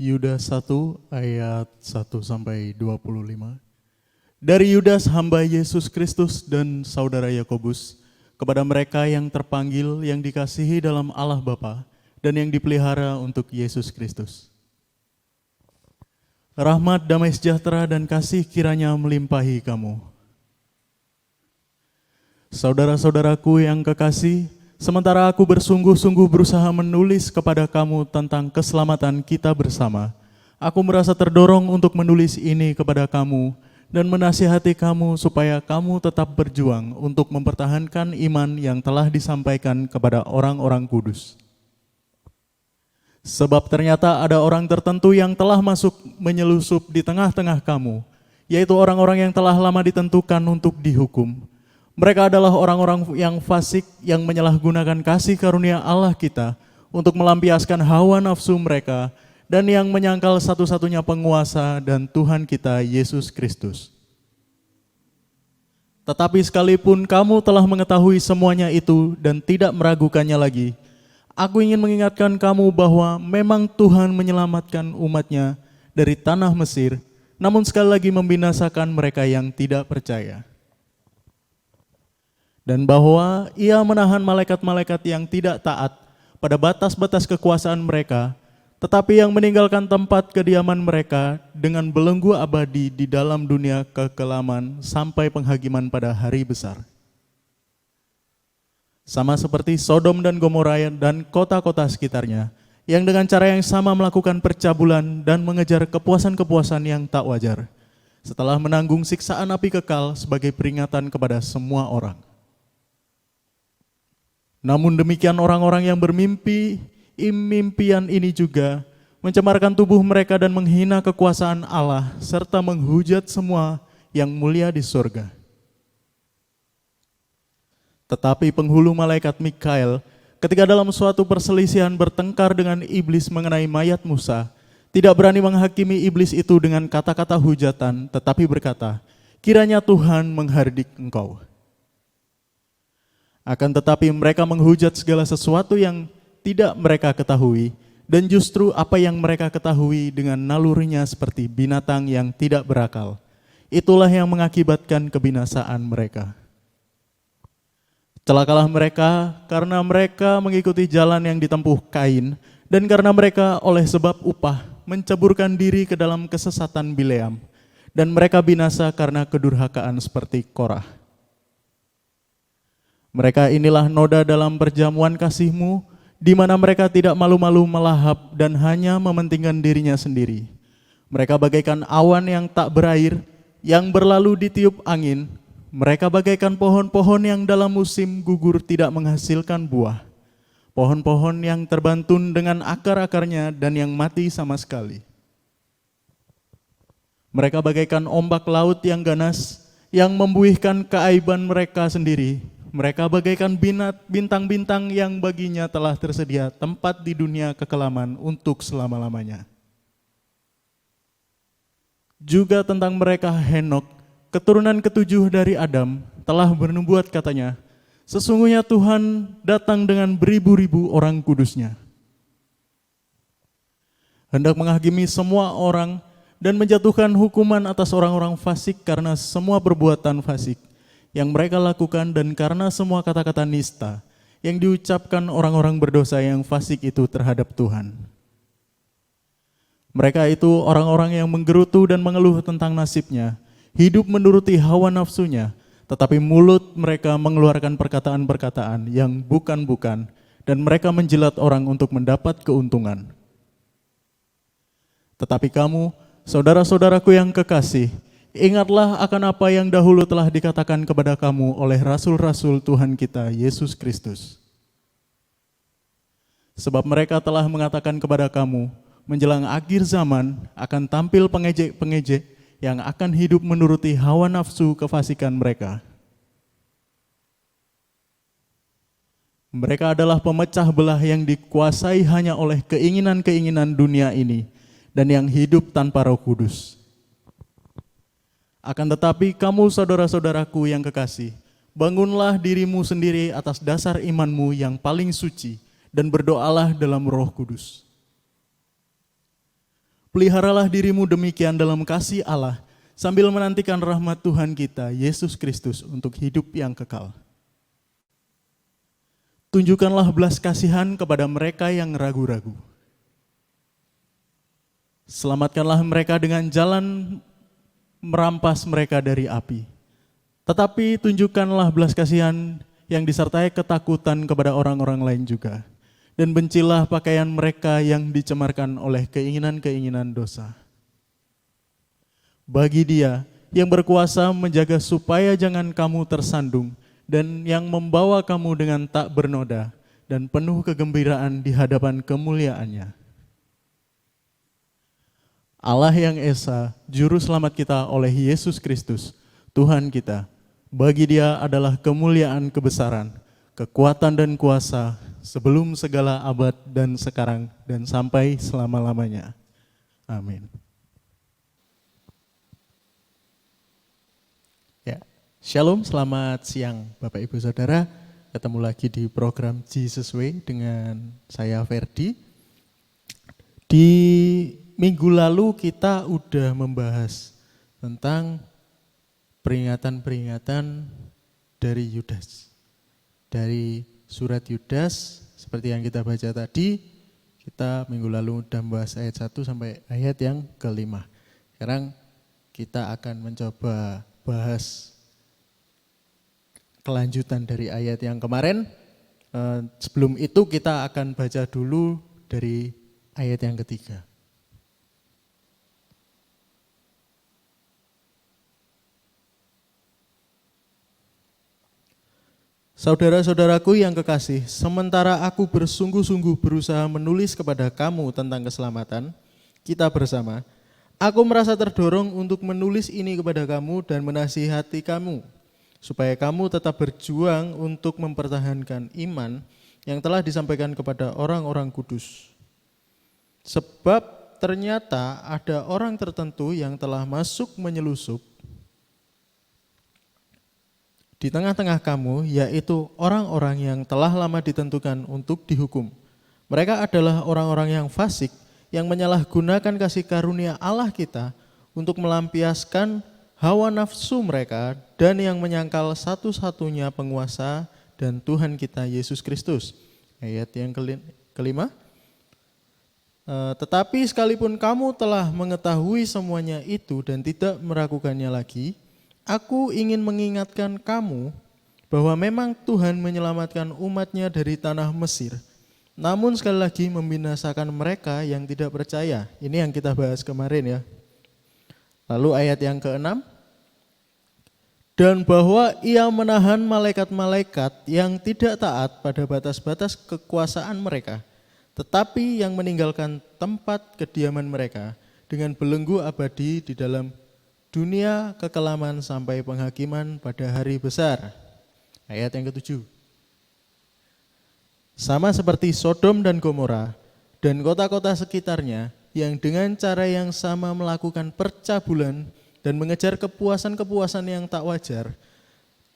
Yudas 1 ayat 1 sampai 25. Dari Yudas hamba Yesus Kristus dan saudara Yakobus, kepada mereka yang terpanggil, yang dikasihi dalam Allah Bapa dan yang dipelihara untuk Yesus Kristus. Rahmat, damai sejahtera dan kasih kiranya melimpahi kamu. Saudara-saudaraku yang kekasih, sementara aku bersungguh-sungguh berusaha menulis kepada kamu tentang keselamatan kita bersama, aku merasa terdorong untuk menulis ini kepada kamu dan menasihati kamu supaya kamu tetap berjuang untuk mempertahankan iman yang telah disampaikan kepada orang-orang kudus. Sebab ternyata ada orang tertentu yang telah masuk menyelusup di tengah-tengah kamu, yaitu orang-orang yang telah lama ditentukan untuk dihukum. Mereka adalah orang-orang yang fasik yang menyalahgunakan kasih karunia Allah kita untuk melampiaskan hawa nafsu mereka dan yang menyangkal satu-satunya penguasa dan Tuhan kita Yesus Kristus. Tetapi sekalipun kamu telah mengetahui semuanya itu dan tidak meragukannya lagi, aku ingin mengingatkan kamu bahwa memang Tuhan menyelamatkan umatnya dari tanah Mesir, namun sekali lagi membinasakan mereka yang tidak percaya. Dan bahwa ia menahan malaikat-malaikat yang tidak taat pada batas-batas kekuasaan mereka, tetapi yang meninggalkan tempat kediaman mereka dengan belenggu abadi di dalam dunia kekelaman sampai penghakiman pada hari besar. Sama seperti Sodom dan Gomora dan kota-kota sekitarnya, yang dengan cara yang sama melakukan percabulan dan mengejar kepuasan-kepuasan yang tak wajar, setelah menanggung siksaan api kekal sebagai peringatan kepada semua orang. Namun demikian orang-orang yang bermimpi impian ini juga mencemarkan tubuh mereka dan menghina kekuasaan Allah serta menghujat semua yang mulia di surga. Tetapi penghulu malaikat Mikael ketika dalam suatu perselisihan bertengkar dengan iblis mengenai mayat Musa, tidak berani menghakimi iblis itu dengan kata-kata hujatan, tetapi berkata, kiranya Tuhan menghardik engkau. Akan tetapi mereka menghujat segala sesuatu yang tidak mereka ketahui, dan justru apa yang mereka ketahui dengan nalurinya seperti binatang yang tidak berakal. Itulah yang mengakibatkan kebinasaan mereka. Celakalah mereka karena mereka mengikuti jalan yang ditempuh Kain, dan karena mereka oleh sebab upah menceburkan diri ke dalam kesesatan Bileam, dan mereka binasa karena kedurhakaan seperti Korah. Mereka inilah noda dalam perjamuan kasih-Mu, di mana mereka tidak malu-malu melahap dan hanya mementingkan dirinya sendiri. Mereka bagaikan awan yang tak berair, yang berlalu ditiup angin. Mereka bagaikan pohon-pohon yang dalam musim gugur tidak menghasilkan buah. Pohon-pohon yang terbantun dengan akar-akarnya dan yang mati sama sekali. Mereka bagaikan ombak laut yang ganas, yang membuihkan keaiban mereka sendiri. Mereka bagaikan bintang-bintang yang baginya telah tersedia tempat di dunia kekelaman untuk selama-lamanya. Juga tentang mereka Henok, keturunan ketujuh dari Adam, telah bernubuat katanya, sesungguhnya Tuhan datang dengan beribu-ribu orang kudusnya, hendak menghakimi semua orang dan menjatuhkan hukuman atas orang-orang fasik karena semua perbuatan fasik yang mereka lakukan dan karena semua kata-kata nista yang diucapkan orang-orang berdosa yang fasik itu terhadap Tuhan. Mereka itu orang-orang yang menggerutu dan mengeluh tentang nasibnya, hidup menuruti hawa nafsunya, tetapi mulut mereka mengeluarkan perkataan-perkataan yang bukan-bukan, dan mereka menjilat orang untuk mendapat keuntungan. Tetapi kamu, saudara-saudaraku yang kekasih, ingatlah akan apa yang dahulu telah dikatakan kepada kamu oleh rasul-rasul Tuhan kita Yesus Kristus. Sebab mereka telah mengatakan kepada kamu, menjelang akhir zaman akan tampil pengejek-pengejek yang akan hidup menuruti hawa nafsu kefasikan mereka. Mereka adalah pemecah belah yang dikuasai hanya oleh keinginan-keinginan dunia ini dan yang hidup tanpa Roh Kudus. Akan tetapi kamu saudara-saudaraku yang kekasih, bangunlah dirimu sendiri atas dasar imanmu yang paling suci dan berdoalah dalam Roh Kudus. Peliharalah dirimu demikian dalam kasih Allah, sambil menantikan rahmat Tuhan kita, Yesus Kristus, untuk hidup yang kekal. Tunjukkanlah belas kasihan kepada mereka yang ragu-ragu. Selamatkanlah mereka dengan jalan merampas mereka dari api. Tetapi tunjukkanlah belas kasihan yang disertai ketakutan kepada orang-orang lain juga. Dan bencilah pakaian mereka yang dicemarkan oleh keinginan-keinginan dosa. Bagi Dia yang berkuasa menjaga supaya jangan kamu tersandung dan yang membawa kamu dengan tak bernoda dan penuh kegembiraan di hadapan kemuliaan-Nya. Allah yang Esa, Juru Selamat kita oleh Yesus Kristus, Tuhan kita, bagi Dia adalah kemuliaan kebesaran, kekuatan dan kuasa, sebelum segala abad dan sekarang dan sampai selama-lamanya. Amin. Ya, Shalom, selamat siang Bapak Ibu Saudara. Ketemu lagi di program Jesus Way dengan saya Ferdi. Di minggu lalu kita udah membahas tentang peringatan-peringatan dari Yudas. Dari surat Yudas, seperti yang kita baca tadi, kita minggu lalu udah membahas ayat 1 sampai ayat yang ke-5. Sekarang kita akan mencoba bahas kelanjutan dari ayat yang kemarin. Sebelum itu kita akan baca dulu dari ayat yang ketiga. Saudara-saudaraku yang kekasih, sementara aku bersungguh-sungguh berusaha menulis kepada kamu tentang keselamatan kita bersama, aku merasa terdorong untuk menulis ini kepada kamu dan menasihati kamu, supaya kamu tetap berjuang untuk mempertahankan iman yang telah disampaikan kepada orang-orang kudus. Sebab ternyata ada orang tertentu yang telah masuk menyelusup di tengah-tengah kamu, yaitu orang-orang yang telah lama ditentukan untuk dihukum. Mereka adalah orang-orang yang fasik, yang menyalahgunakan kasih karunia Allah kita untuk melampiaskan hawa nafsu mereka dan yang menyangkal satu-satunya penguasa dan Tuhan kita Yesus Kristus. Ayat yang kelima. Tetapi sekalipun kamu telah mengetahui semuanya itu dan tidak meragukannya lagi, aku ingin mengingatkan kamu bahwa memang Tuhan menyelamatkan umat-Nya dari tanah Mesir, namun sekali lagi membinasakan mereka yang tidak percaya. Ini yang kita bahas kemarin ya. Lalu ayat yang ke-6, dan bahwa Ia menahan malaikat-malaikat yang tidak taat pada batas-batas kekuasaan mereka, tetapi yang meninggalkan tempat kediaman mereka dengan belenggu abadi di dalam dunia kekelaman sampai penghakiman pada hari besar. Ayat yang ke-7. Sama seperti Sodom dan Gomora dan kota-kota sekitarnya yang dengan cara yang sama melakukan percabulan dan mengejar kepuasan-kepuasan yang tak wajar,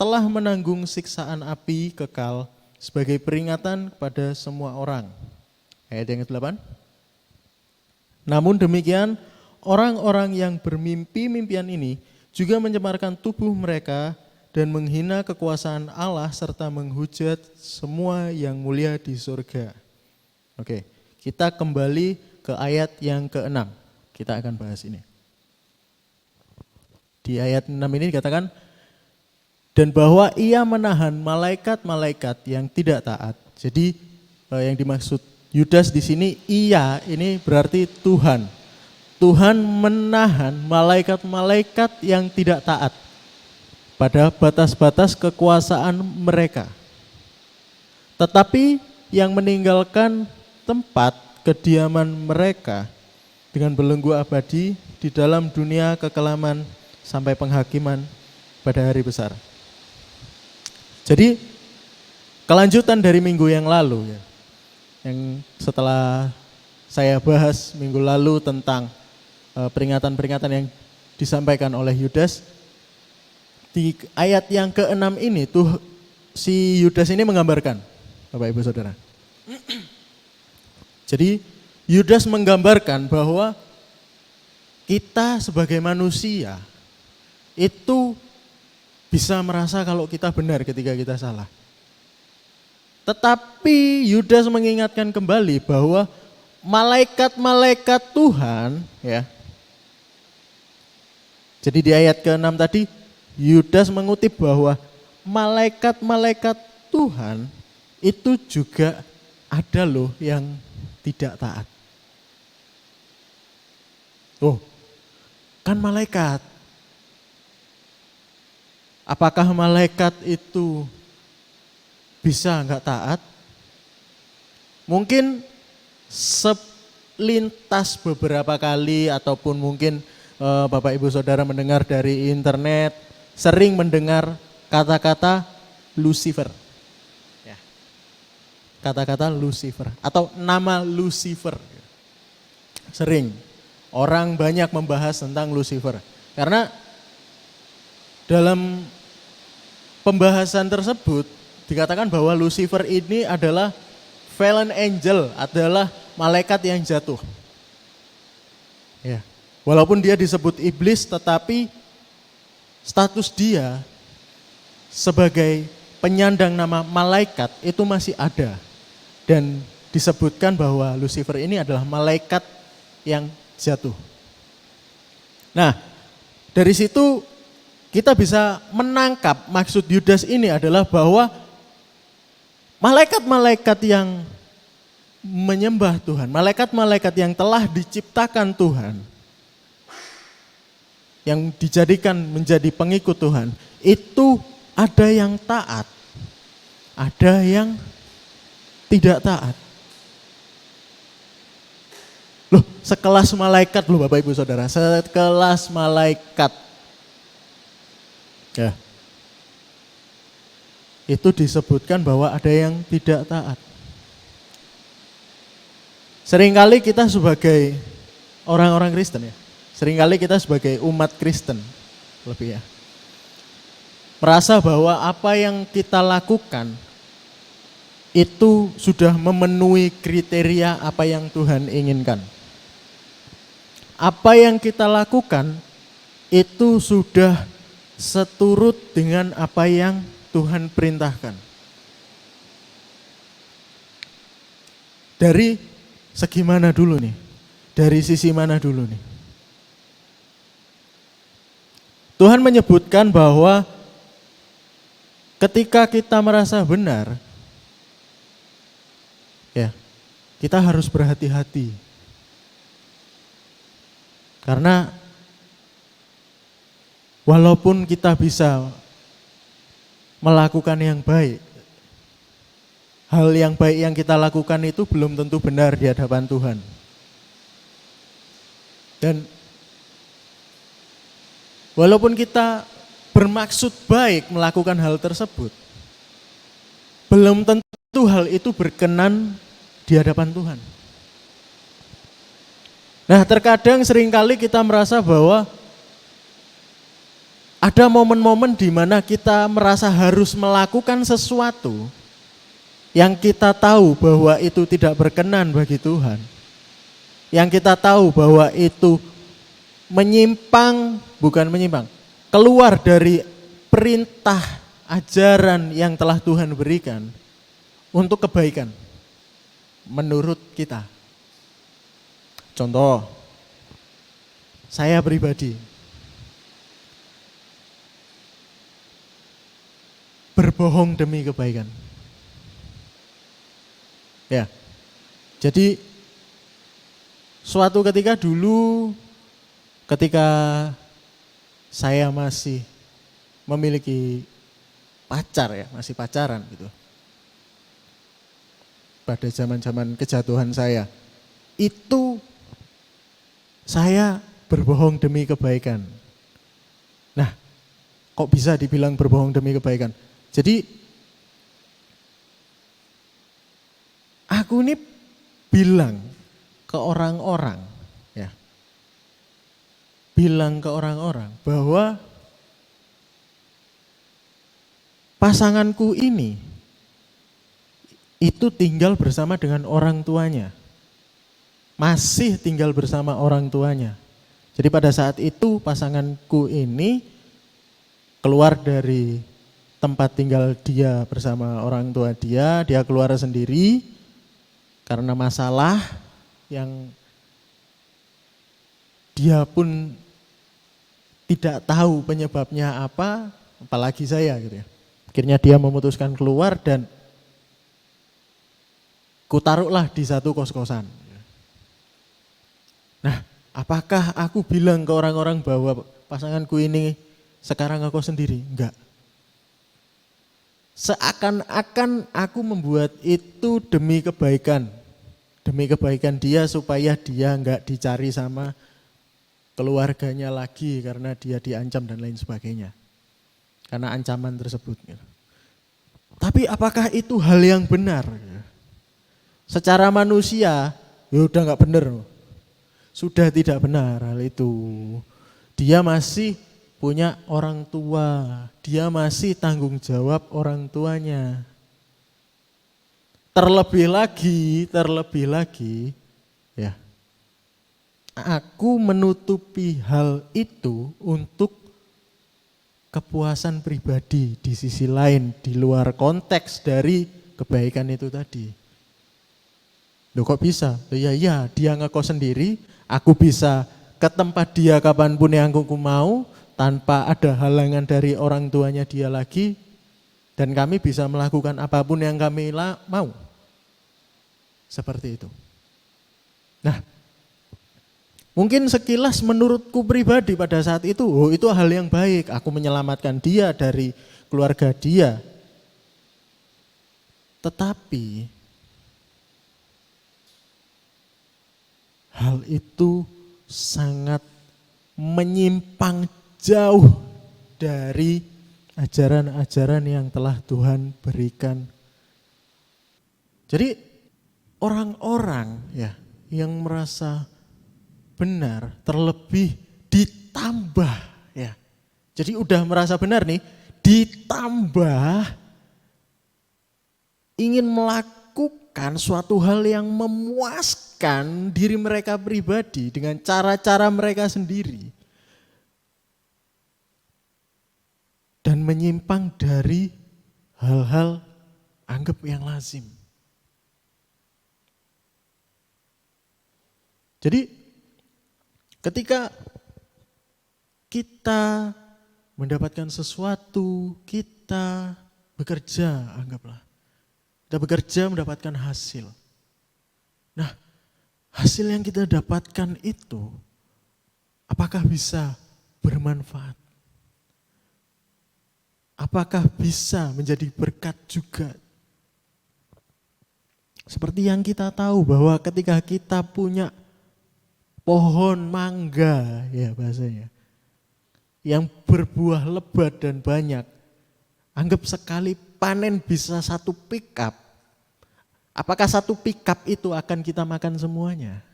telah menanggung siksaan api kekal sebagai peringatan kepada semua orang. Ayat yang ke-8. Namun demikian, orang-orang yang bermimpi-mimpian ini juga mencemarkan tubuh mereka dan menghina kekuasaan Allah serta menghujat semua yang mulia di surga. Oke, kita kembali ke ayat yang ke-6. Kita akan bahas ini. Di ayat 6 ini dikatakan, dan bahwa Ia menahan malaikat-malaikat yang tidak taat. Jadi yang dimaksud Yudas di sini, Ia ini berarti Tuhan. Tuhan menahan malaikat-malaikat yang tidak taat pada batas-batas kekuasaan mereka. Tetapi yang meninggalkan tempat kediaman mereka dengan belenggu abadi di dalam dunia kekelaman sampai penghakiman pada hari besar. Jadi kelanjutan dari minggu yang lalu ya, yang setelah saya bahas minggu lalu tentang peringatan-peringatan yang disampaikan oleh Yudas. Di ayat yang ke-6 ini tuh si Yudas ini menggambarkan, Bapak Ibu Saudara. Jadi Yudas menggambarkan bahwa kita sebagai manusia itu bisa merasa kalau kita benar ketika kita salah. Tetapi Yudas mengingatkan kembali bahwa malaikat-malaikat Tuhan, ya. Jadi di ayat ke-6 tadi Yudas mengutip bahwa malaikat-malaikat Tuhan itu juga ada loh yang tidak taat. Oh, kan malaikat. Apakah malaikat itu bisa enggak taat? Mungkin selintas beberapa kali ataupun mungkin Bapak Ibu Saudara mendengar dari internet, sering mendengar kata-kata Lucifer. Ya. Kata-kata Lucifer atau nama Lucifer. Sering orang banyak membahas tentang Lucifer. Karena dalam pembahasan tersebut dikatakan bahwa Lucifer ini adalah fallen angel, adalah malaikat yang jatuh. Ya. Walaupun dia disebut iblis, tetapi status dia sebagai penyandang nama malaikat itu masih ada. Dan disebutkan bahwa Lucifer ini adalah malaikat yang jatuh. Nah, dari situ kita bisa menangkap maksud Yudas ini adalah bahwa malaikat-malaikat yang menyembah Tuhan, malaikat-malaikat yang telah diciptakan Tuhan, yang dijadikan menjadi pengikut Tuhan, itu ada yang taat, ada yang tidak taat. Loh, sekelas malaikat loh Bapak Ibu Saudara, sekelas malaikat. Ya. Itu disebutkan bahwa ada yang tidak taat. Seringkali kita sebagai orang-orang Kristen ya, seringkali kita sebagai umat Kristen lebih ya, merasa bahwa apa yang kita lakukan itu sudah memenuhi kriteria apa yang Tuhan inginkan. Apa yang kita lakukan itu sudah seturut dengan apa yang Tuhan perintahkan. Dari segi mana dulu nih? Dari sisi mana dulu nih? Tuhan menyebutkan bahwa ketika kita merasa benar, ya, kita harus berhati-hati. Karena walaupun kita bisa melakukan yang baik, hal yang baik yang kita lakukan itu belum tentu benar di hadapan Tuhan. Dan walaupun kita bermaksud baik melakukan hal tersebut, belum tentu hal itu berkenan di hadapan Tuhan. Nah, terkadang seringkali kita merasa bahwa ada momen-momen di mana kita merasa harus melakukan sesuatu yang kita tahu bahwa itu tidak berkenan bagi Tuhan. Yang kita tahu bahwa itu keluar dari perintah ajaran yang telah Tuhan berikan untuk kebaikan menurut kita. Contoh, saya pribadi berbohong demi kebaikan. Ya, jadi suatu ketika dulu, ketika saya masih memiliki pacar ya, masih pacaran gitu. Pada zaman-zaman kejatuhan saya, itu saya berbohong demi kebaikan. Nah, kok bisa dibilang berbohong demi kebaikan? Jadi, aku ini bilang ke orang-orang, ya, bilang ke orang-orang bahwa pasanganku ini itu tinggal bersama dengan orang tuanya. Masih tinggal bersama orang tuanya. Jadi pada saat itu pasanganku ini keluar dari tempat tinggal dia bersama orang tua dia keluar sendiri karena masalah yang dia pun tidak tahu penyebabnya apa, apalagi saya gitu ya. Akhirnya dia memutuskan keluar dan kutaruhlah di satu kos-kosan. Nah, apakah aku bilang ke orang-orang bahwa pasanganku ini sekarang aku sendiri? Enggak. Seakan-akan aku membuat itu demi kebaikan dia supaya dia enggak dicari sama keluarganya lagi karena dia diancam dan lain sebagainya. Karena ancaman tersebut. Tapi apakah itu hal yang benar? Secara manusia, ya udah enggak benar. Sudah tidak benar hal itu. Dia masih punya orang tua, dia masih tanggung jawab orang tuanya. Terlebih lagi, ya, aku menutupi hal itu untuk kepuasan pribadi di sisi lain, di luar konteks dari kebaikan itu tadi. Loh kok bisa? Iya, dia ngekos sendiri, aku bisa ke tempat dia kapanpun yang aku mau, tanpa ada halangan dari orang tuanya dia lagi, dan kami bisa melakukan apapun yang kami mau. Seperti itu. Nah, mungkin sekilas menurutku pribadi pada saat itu, oh itu hal yang baik, aku menyelamatkan dia dari keluarga dia. Tetapi hal itu sangat menyimpang jauh dari ajaran-ajaran yang telah Tuhan berikan. Jadi orang-orang ya yang merasa benar terlebih ditambah ya. Jadi udah merasa benar nih, ditambah ingin melakukan suatu hal yang memuaskan diri mereka pribadi dengan cara-cara mereka sendiri. Dan menyimpang dari hal-hal anggap yang lazim. Jadi ketika kita mendapatkan sesuatu, kita bekerja, anggaplah. Kita bekerja mendapatkan hasil. Nah, hasil yang kita dapatkan itu apakah bisa bermanfaat? Apakah bisa menjadi berkat juga? Seperti yang kita tahu bahwa ketika kita punya pohon mangga ya bahasanya, yang berbuah lebat dan banyak, anggap sekali panen bisa satu pickup. Apakah satu pickup itu akan kita makan semuanya?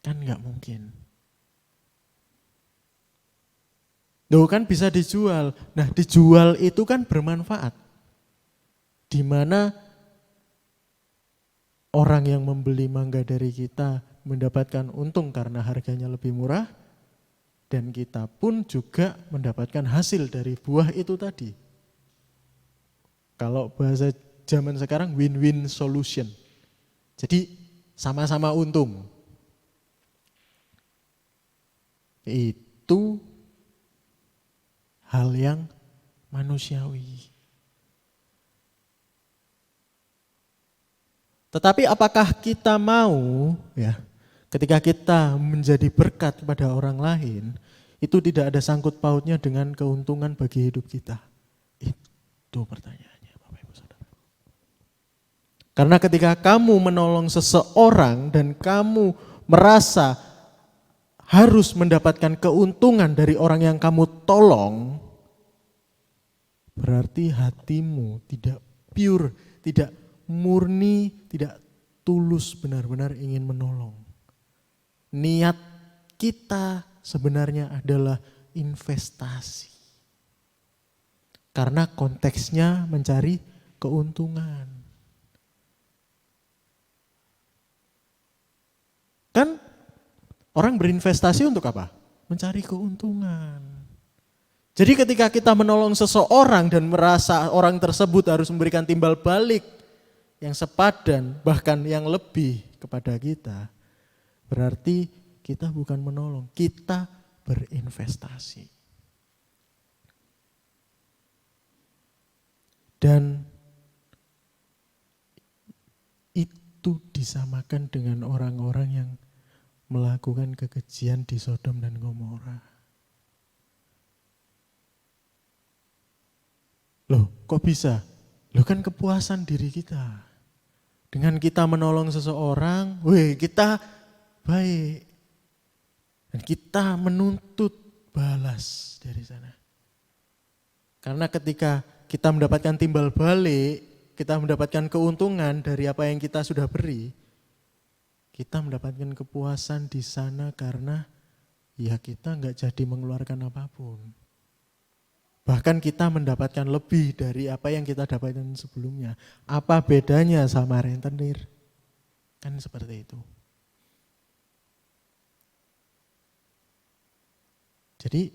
Kan enggak mungkin. Loh kan bisa dijual. Nah dijual itu kan bermanfaat. Di mana orang yang membeli mangga dari kita mendapatkan untung karena harganya lebih murah. Dan kita pun juga mendapatkan hasil dari buah itu tadi. Kalau bahasa zaman sekarang win-win solution. Jadi sama-sama untung. Itu hal yang manusiawi. Tetapi apakah kita mau ya ketika kita menjadi berkat kepada orang lain, itu tidak ada sangkut pautnya dengan keuntungan bagi hidup kita? Itu pertanyaannya Bapak Ibu Saudara. Karena ketika kamu menolong seseorang dan kamu merasa harus mendapatkan keuntungan dari orang yang kamu tolong, berarti hatimu tidak pure, tidak murni, tidak tulus benar-benar ingin menolong. Niat kita sebenarnya adalah investasi. Karena konteksnya mencari keuntungan. Kan Orang berinvestasi untuk apa? Mencari keuntungan. Jadi ketika kita menolong seseorang dan merasa orang tersebut harus memberikan timbal balik yang sepadan, bahkan yang lebih kepada kita, berarti kita bukan menolong, kita berinvestasi. Dan itu disamakan dengan orang-orang yang melakukan kekejian di Sodom dan Gomora. Loh, kok bisa? Loh, kan kepuasan diri kita. Dengan kita menolong seseorang, kita baik. Dan kita menuntut balas dari sana. Karena ketika kita mendapatkan timbal balik, kita mendapatkan keuntungan dari apa yang kita sudah beri, kita mendapatkan kepuasan di sana karena ya kita enggak jadi mengeluarkan apapun. Bahkan kita mendapatkan lebih dari apa yang kita dapatkan sebelumnya. Apa bedanya sama rentenir? Kan seperti itu. Jadi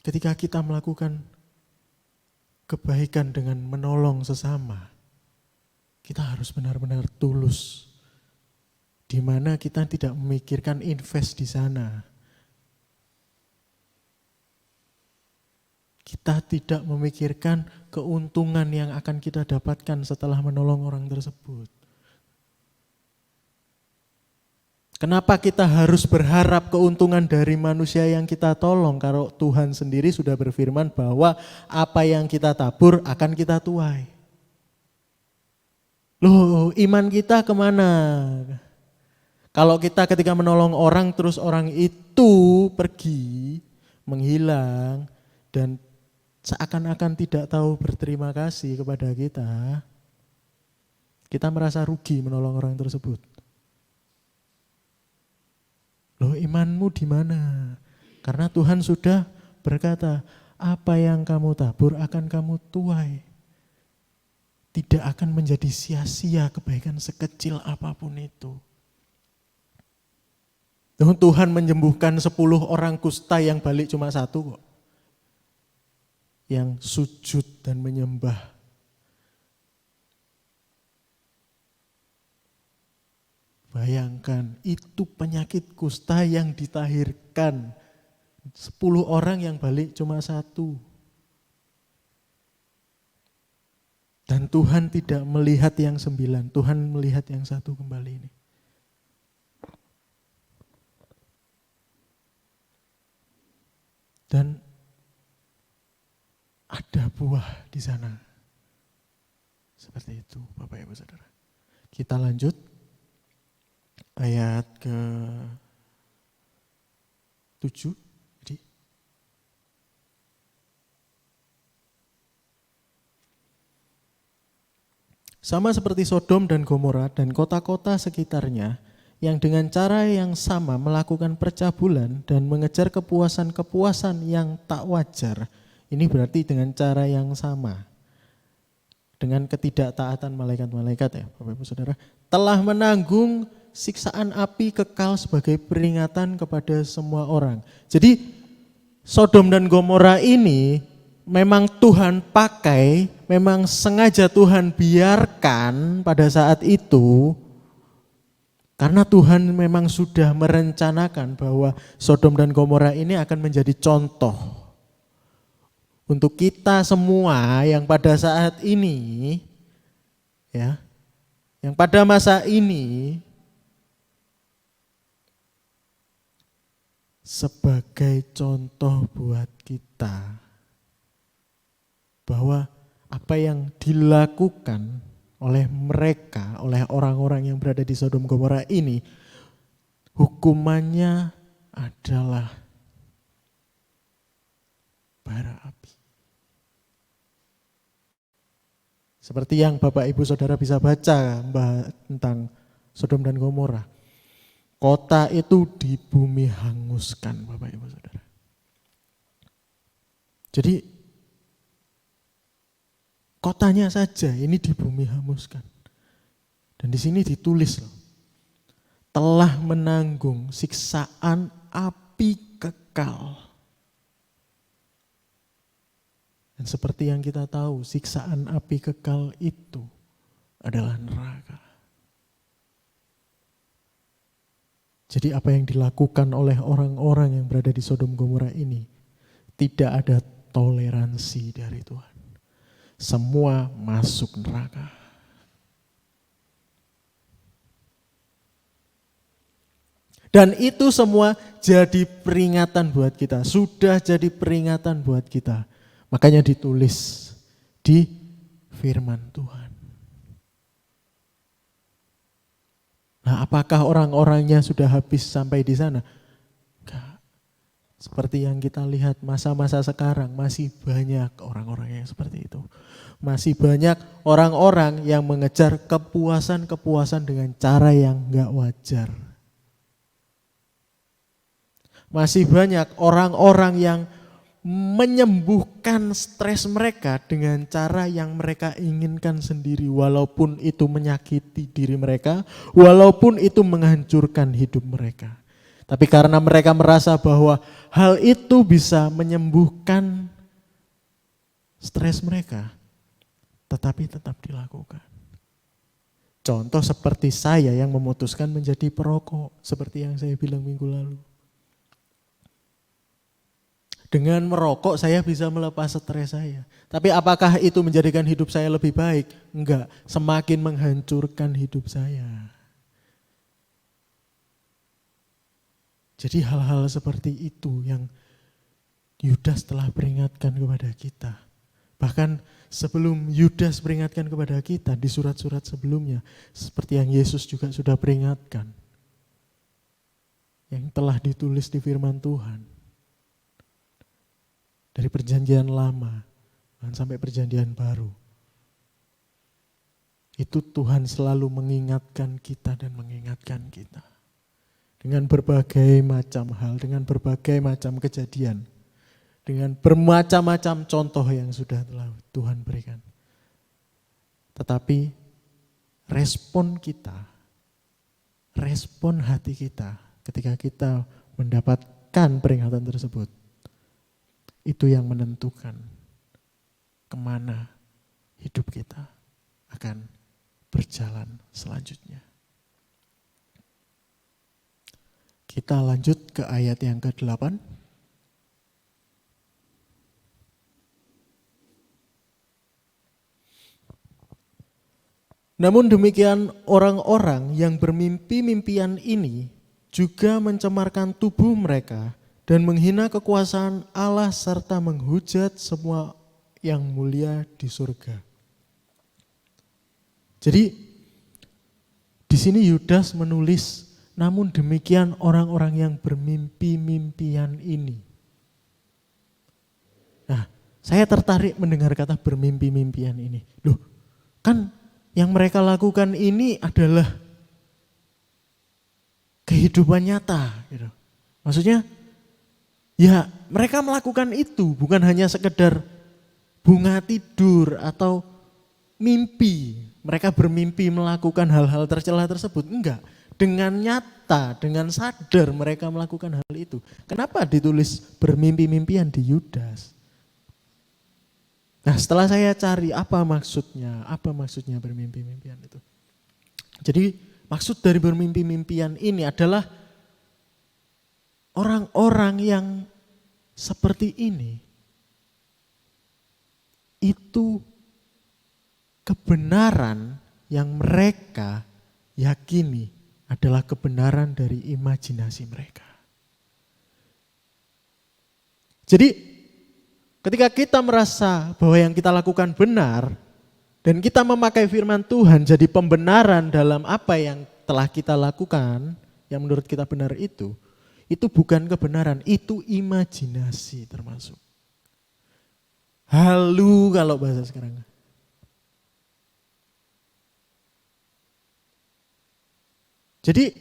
ketika kita melakukan kebaikan dengan menolong sesama, kita harus benar-benar tulus. Di mana kita tidak memikirkan invest di sana. Kita tidak memikirkan keuntungan yang akan kita dapatkan setelah menolong orang tersebut. Kenapa kita harus berharap keuntungan dari manusia yang kita tolong? Kalau Tuhan sendiri sudah berfirman bahwa apa yang kita tabur akan kita tuai. Loh, iman kita kemana? Kalau kita ketika menolong orang terus orang itu pergi, menghilang, dan seakan-akan tidak tahu berterima kasih kepada kita merasa rugi menolong orang tersebut. Loh, imanmu di mana? Karena Tuhan sudah berkata, apa yang kamu tabur akan kamu tuai. Tidak akan menjadi sia-sia kebaikan sekecil apapun itu. Tuhan menyembuhkan 10 orang kusta yang balik cuma 1 kok. Yang sujud dan menyembah. Bayangkan, itu penyakit kusta yang ditahirkan. 10 orang yang balik cuma 1. Dan Tuhan tidak melihat yang 9, Tuhan melihat yang 1 kembali ini. Dan ada buah di sana. Seperti itu Bapak Ibu Saudara. Kita lanjut ayat ke-7. Sama seperti Sodom dan Gomora dan kota-kota sekitarnya yang dengan cara yang sama melakukan percabulan dan mengejar kepuasan-kepuasan yang tak wajar. Ini berarti dengan cara yang sama. Dengan ketidaktaatan malaikat-malaikat ya Bapak Ibu Saudara. Telah menanggung siksaan api kekal sebagai peringatan kepada semua orang. Jadi Sodom dan Gomora ini memang Tuhan pakai, memang sengaja Tuhan biarkan pada saat itu. Karena Tuhan memang sudah merencanakan bahwa Sodom dan Gomora ini akan menjadi contoh untuk kita semua yang pada saat ini, ya, yang pada masa ini sebagai contoh buat kita bahwa apa yang dilakukan oleh mereka, oleh orang-orang yang berada di Sodom Gomora ini, hukumannya adalah bara api. Seperti yang Bapak Ibu Saudara bisa baca tentang Sodom dan Gomora. Kota itu di bumi hanguskan Bapak Ibu Saudara. Jadi kotanya saja ini di bumi hanguskan. Dan di sini ditulis loh. telah menanggung siksaan api kekal. Dan seperti yang kita tahu, siksaan api kekal itu adalah neraka. Jadi apa yang dilakukan oleh orang-orang yang berada di Sodom Gomora ini, tidak ada toleransi dari Tuhan. Semua masuk neraka. Dan itu semua jadi peringatan buat kita. Sudah jadi peringatan buat kita. Makanya ditulis di firman Tuhan. Nah, apakah orang-orangnya sudah habis sampai di sana? Enggak. Seperti yang kita lihat masa-masa sekarang, masih banyak orang-orang yang seperti itu. Masih banyak orang-orang yang mengejar kepuasan-kepuasan dengan cara yang enggak wajar. Masih banyak orang-orang yang menyembuhkan stres mereka dengan cara yang mereka inginkan sendiri, walaupun itu menyakiti diri mereka, walaupun itu menghancurkan hidup mereka. Tapi karena mereka merasa bahwa hal itu bisa menyembuhkan stres mereka, tetapi tetap dilakukan. Contoh seperti saya yang memutuskan menjadi perokok, seperti yang saya bilang minggu lalu. Dengan merokok saya bisa melepas stres saya. Tapi apakah itu menjadikan hidup saya lebih baik? Enggak, semakin menghancurkan hidup saya. Jadi hal-hal seperti itu yang Yudas telah peringatkan kepada kita. Bahkan sebelum Yudas peringatkan kepada kita di surat-surat sebelumnya, seperti yang Yesus juga sudah peringatkan. Yang telah ditulis di firman Tuhan. Dari perjanjian lama dan sampai perjanjian baru. Itu Tuhan selalu mengingatkan kita dan mengingatkan kita. Dengan berbagai macam hal, dengan berbagai macam kejadian. Dengan bermacam-macam contoh yang sudah telah Tuhan berikan. Tetapi respon kita, respon hati kita ketika kita mendapatkan peringatan tersebut, itu yang menentukan kemana hidup kita akan berjalan selanjutnya. Kita lanjut ke ayat yang ke-8. Namun demikian orang-orang yang bermimpi-mimpian ini juga mencemarkan tubuh mereka dan menghina kekuasaan Allah serta menghujat semua yang mulia di surga. Jadi di sini Yudas menulis, namun demikian orang-orang yang bermimpi-mimpian ini. Nah, saya tertarik mendengar kata bermimpi-mimpian ini. Loh, kan yang mereka lakukan ini adalah kehidupan nyata, gitu. Maksudnya, ya mereka melakukan itu bukan hanya sekedar bunga tidur atau mimpi. Mereka bermimpi melakukan hal-hal tercela tersebut. Enggak, dengan nyata, dengan sadar mereka melakukan hal itu. Kenapa ditulis bermimpi-mimpian di Yudas? Nah setelah saya cari apa maksudnya bermimpi-mimpian itu. Jadi maksud dari bermimpi-mimpian ini adalah orang-orang yang seperti ini, itu kebenaran yang mereka yakini adalah kebenaran dari imajinasi mereka. Jadi ketika kita merasa bahwa yang kita lakukan benar dan kita memakai firman Tuhan jadi pembenaran dalam apa yang telah kita lakukan, yang menurut kita benar itu bukan kebenaran, itu imajinasi termasuk. Halu kalau bahasa sekarang. Jadi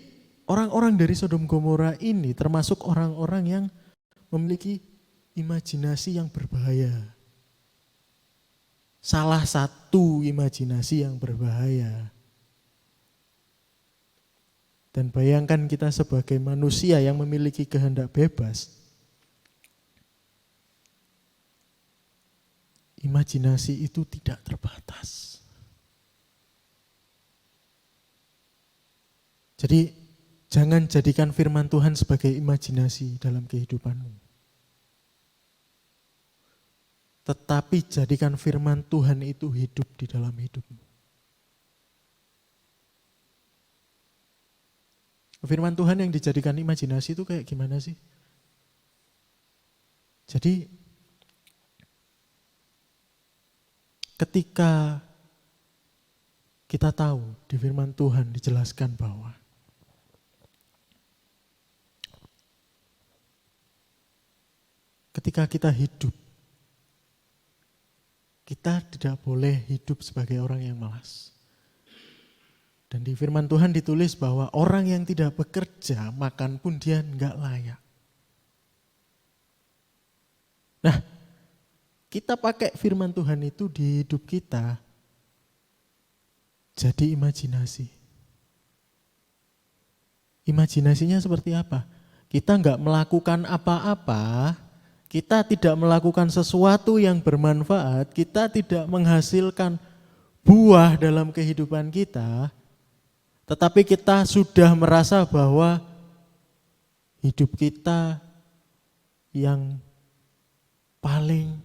orang-orang dari Sodom Gomora ini termasuk orang-orang yang memiliki imajinasi yang berbahaya. Salah satu imajinasi yang berbahaya. Dan bayangkan kita sebagai manusia yang memiliki kehendak bebas. Imajinasi itu tidak terbatas. Jadi jangan jadikan firman Tuhan sebagai imajinasi dalam kehidupanmu. Tetapi jadikan firman Tuhan itu hidup di dalam hidupmu. Firman Tuhan yang dijadikan imajinasi itu kayak gimana sih? Jadi ketika kita tahu di firman Tuhan dijelaskan bahwa ketika kita hidup, kita tidak boleh hidup sebagai orang yang malas. Dan di firman Tuhan ditulis bahwa orang yang tidak bekerja, makan pun dia enggak layak. Nah, kita pakai firman Tuhan itu di hidup kita, jadi imajinasi. Imajinasinya seperti apa? Kita enggak melakukan apa-apa, kita tidak melakukan sesuatu yang bermanfaat, kita tidak menghasilkan buah dalam kehidupan kita, tetapi kita sudah merasa bahwa hidup kita yang paling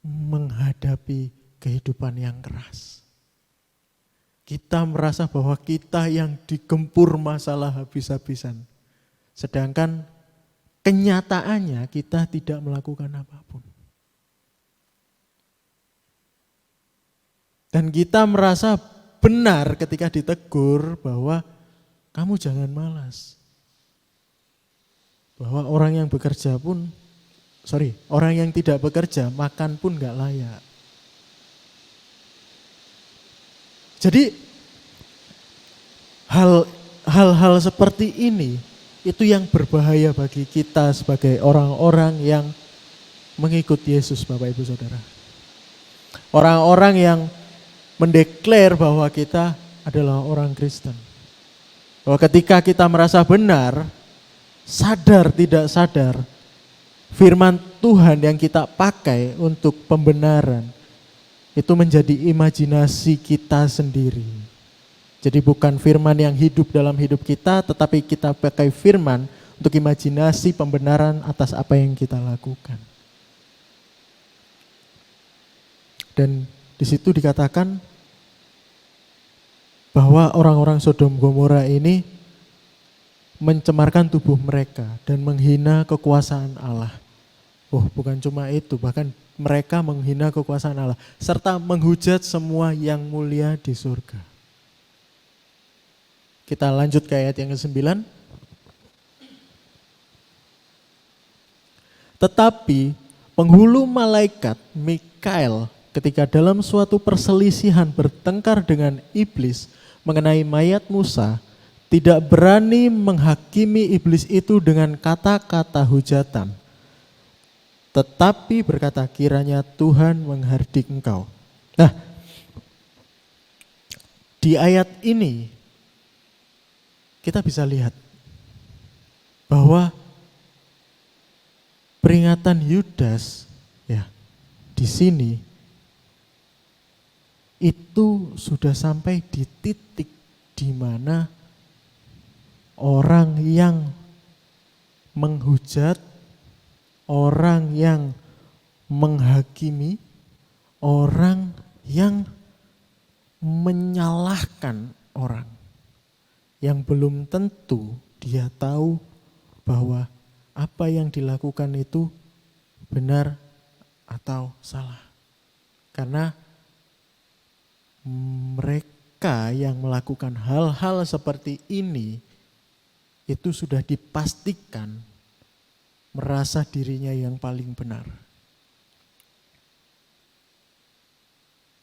menghadapi kehidupan yang keras. Kita merasa bahwa kita yang digempur masalah habis-habisan. Sedangkan kenyataannya kita tidak melakukan apapun. Dan kita merasa benar ketika ditegur bahwa kamu jangan malas. Bahwa orang yang bekerja pun, orang yang tidak bekerja makan pun gak layak. Jadi hal-hal seperti ini itu yang berbahaya bagi kita sebagai orang-orang yang mengikut Yesus, Bapak Ibu Saudara. Orang-orang yang mendeklar bahwa kita adalah orang Kristen. Bahwa ketika kita merasa benar, sadar tidak sadar, firman Tuhan yang kita pakai untuk pembenaran, itu menjadi imajinasi kita sendiri. Jadi bukan firman yang hidup dalam hidup kita, tetapi kita pakai firman untuk imajinasi pembenaran atas apa yang kita lakukan. Dan di situ dikatakan bahwa orang-orang Sodom Gomora ini mencemarkan tubuh mereka dan menghina kekuasaan Allah. Oh, bukan cuma itu, bahkan mereka menghina kekuasaan Allah serta menghujat semua yang mulia di surga. Kita lanjut ke ayat yang ke-9. Tetapi penghulu malaikat Mikael ketika dalam suatu perselisihan bertengkar dengan iblis mengenai mayat Musa, tidak berani menghakimi iblis itu dengan kata-kata hujatan. Tetapi berkata, kiranya Tuhan menghardik engkau. Nah, di ayat ini kita bisa lihat bahwa peringatan Yudas ya di sini itu sudah sampai di titik di mana orang yang menghujat, orang yang menghakimi, orang yang menyalahkan orang yang belum tentu dia tahu bahwa apa yang dilakukan itu benar atau salah. Karena mereka yang melakukan hal-hal seperti ini itu sudah dipastikan merasa dirinya yang paling benar.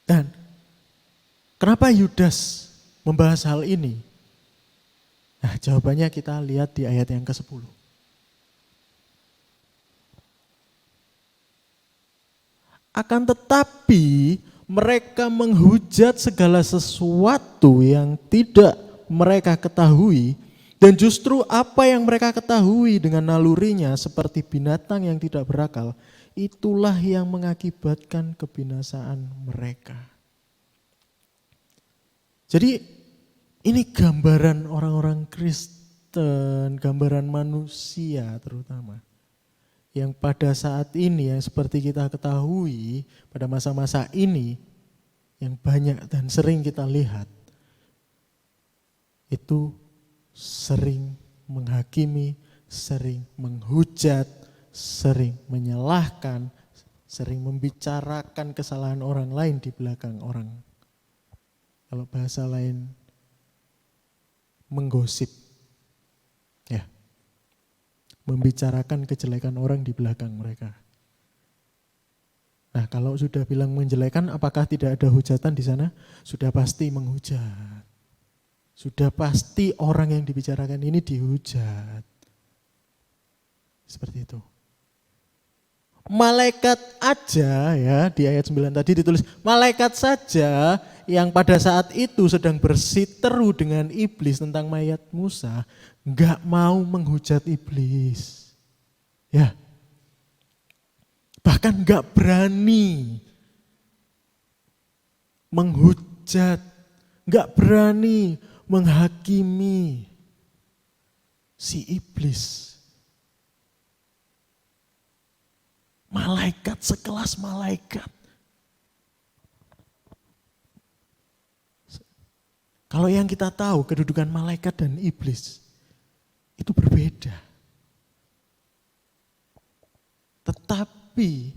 Dan kenapa Yudas membahas hal ini? Nah, jawabannya kita lihat di ayat yang ke-10. Akan tetapi mereka menghujat segala sesuatu yang tidak mereka ketahui, dan justru apa yang mereka ketahui dengan nalurinya seperti binatang yang tidak berakal, itulah yang mengakibatkan kebinasaan mereka. Jadi ini gambaran orang-orang Kristen, gambaran manusia terutama. Yang pada saat ini, yang seperti kita ketahui, pada masa-masa ini, yang banyak dan sering kita lihat, itu sering menghakimi, sering menghujat, sering menyalahkan, sering membicarakan kesalahan orang lain di belakang orang. Kalau bahasa lain, menggosip. Ya. Membicarakan kejelekan orang di belakang mereka. Nah, kalau sudah bilang menjelekan, apakah tidak ada hujatan di sana? Sudah pasti menghujat. Sudah pasti orang yang dibicarakan ini dihujat. Seperti itu. Malaikat aja ya, di ayat 9 tadi ditulis, malaikat saja yang pada saat itu sedang bersiteru dengan iblis tentang mayat Musa, enggak mau menghujat iblis. Ya. Bahkan enggak berani menghujat, enggak berani menghakimi si iblis. Malaikat sekelas malaikat. Kalau yang kita tahu kedudukan malaikat dan iblis itu berbeda. Tetapi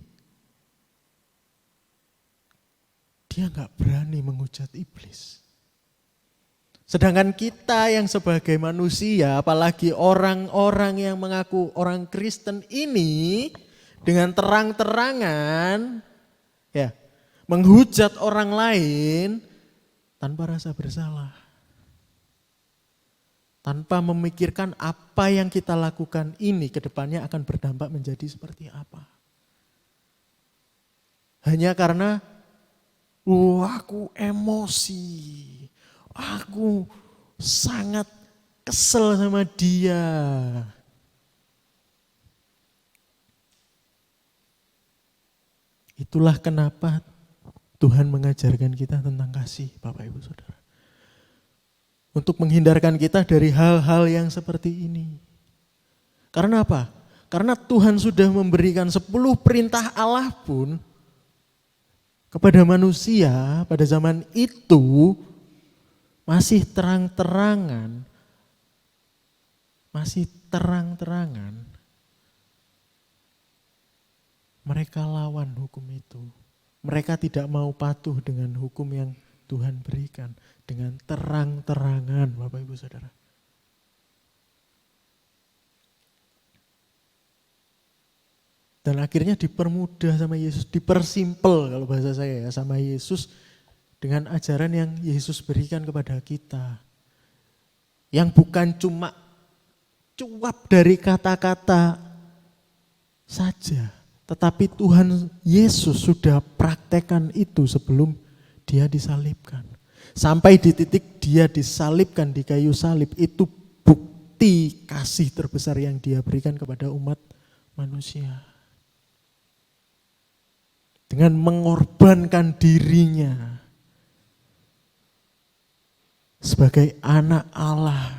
dia nggak berani menghujat iblis. Sedangkan kita yang sebagai manusia, apalagi orang-orang yang mengaku orang Kristen ini, dengan terang-terangan ya, menghujat orang lain tanpa rasa bersalah. Tanpa memikirkan apa yang kita lakukan ini ke depannya akan berdampak menjadi seperti apa. Hanya karena aku emosi, aku sangat kesel sama dia. Itulah kenapa Tuhan mengajarkan kita tentang kasih, Bapak Ibu Saudara. Untuk menghindarkan kita dari hal-hal yang seperti ini. Karena apa? Karena Tuhan sudah memberikan 10 perintah Allah pun kepada manusia pada zaman itu masih terang-terangan. Mereka lawan hukum itu. Mereka tidak mau patuh dengan hukum yang Tuhan berikan. Dengan terang-terangan, Bapak Ibu Saudara. Dan akhirnya dipermudah sama Yesus, dipersimpel kalau bahasa saya ya, sama Yesus dengan ajaran yang Yesus berikan kepada kita. Yang bukan cuma cuap dari kata-kata saja. Tetapi Tuhan Yesus sudah praktekkan itu sebelum dia disalibkan. Sampai di titik dia disalibkan di kayu salib, itu bukti kasih terbesar yang dia berikan kepada umat manusia. Dengan mengorbankan dirinya sebagai anak Allah.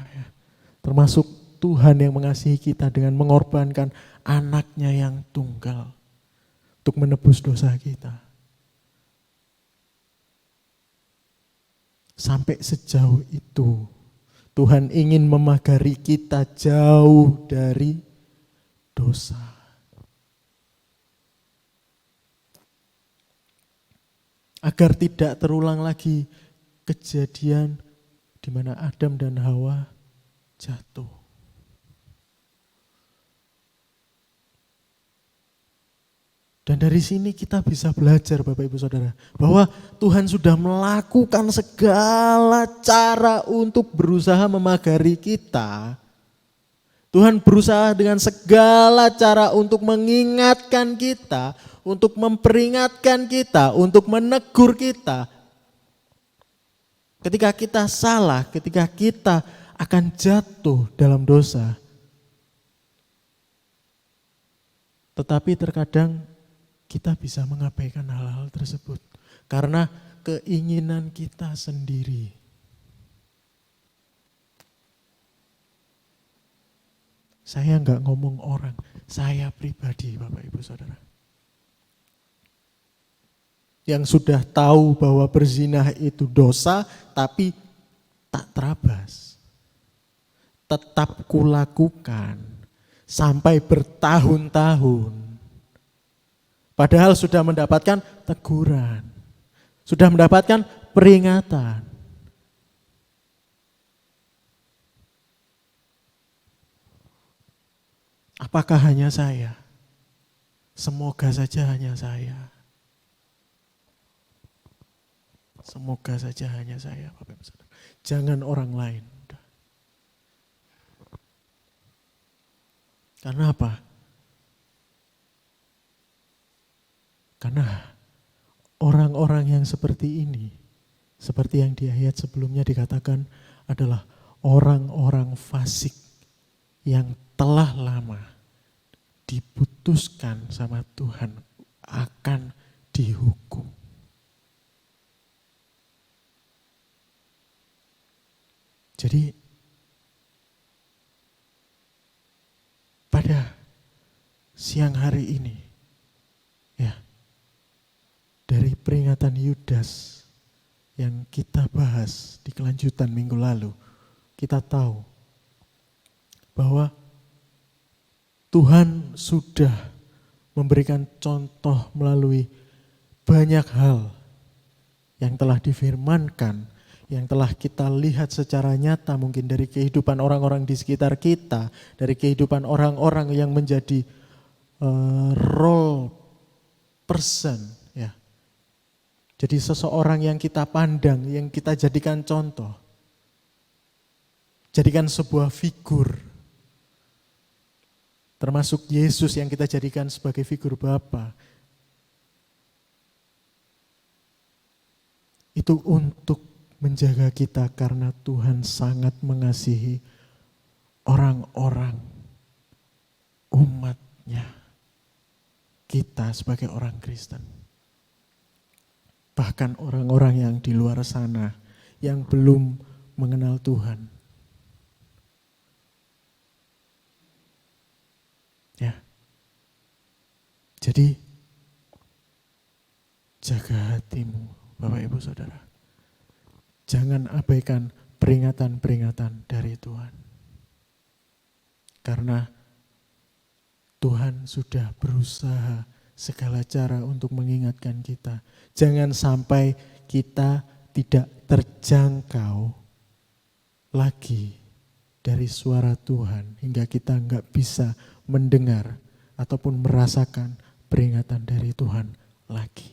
Termasuk Tuhan yang mengasihi kita dengan mengorbankan anaknya yang tunggal. Untuk menebus dosa kita. Sampai sejauh itu Tuhan ingin memagari kita jauh dari dosa. Agar tidak terulang lagi kejadian di mana Adam dan Hawa jatuh. Dan dari sini kita bisa belajar Bapak Ibu Saudara, bahwa Tuhan sudah melakukan segala cara untuk berusaha memagari kita. Tuhan berusaha dengan segala cara untuk mengingatkan kita, untuk memperingatkan kita, untuk menegur kita. Ketika kita salah, ketika kita akan jatuh dalam dosa. Tetapi terkadang kita bisa mengabaikan hal-hal tersebut karena keinginan kita sendiri. Saya enggak ngomong orang, saya pribadi Bapak Ibu Saudara. Yang sudah tahu bahwa berzinah itu dosa, tapi tak terabas. Tetap kulakukan sampai bertahun-tahun. Padahal sudah mendapatkan teguran, sudah mendapatkan peringatan. Apakah hanya saya? Semoga saja hanya saya. Semoga saja hanya saya, Bapak Ibu Saudara. Jangan orang lain. Karena apa? Karena orang-orang yang seperti ini, seperti yang di ayat sebelumnya dikatakan adalah orang-orang fasik yang telah lama diputuskan sama Tuhan akan dihukum. Jadi pada siang hari ini, ya, dari peringatan Yudas yang kita bahas di kelanjutan minggu lalu, kita tahu bahwa Tuhan sudah memberikan contoh melalui banyak hal yang telah difirmankan, yang telah kita lihat secara nyata mungkin dari kehidupan orang-orang di sekitar kita, dari kehidupan orang-orang yang menjadi role person, ya. Jadi seseorang yang kita pandang, yang kita jadikan contoh. Jadikan sebuah figur. Termasuk Yesus yang kita jadikan sebagai figur Bapa. Itu untuk menjaga kita karena Tuhan sangat mengasihi orang-orang, umatnya, kita sebagai orang Kristen. Bahkan orang-orang yang di luar sana yang belum mengenal Tuhan. Ya. Jadi jaga hatimu, Bapak Ibu Saudara. Jangan abaikan peringatan-peringatan dari Tuhan. Karena Tuhan sudah berusaha segala cara untuk mengingatkan kita. Jangan sampai kita tidak terjangkau lagi dari suara Tuhan hingga kita enggak bisa mendengar ataupun merasakan peringatan dari Tuhan lagi.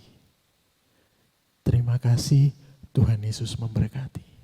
Terima kasih, Tuhan Yesus memberkati.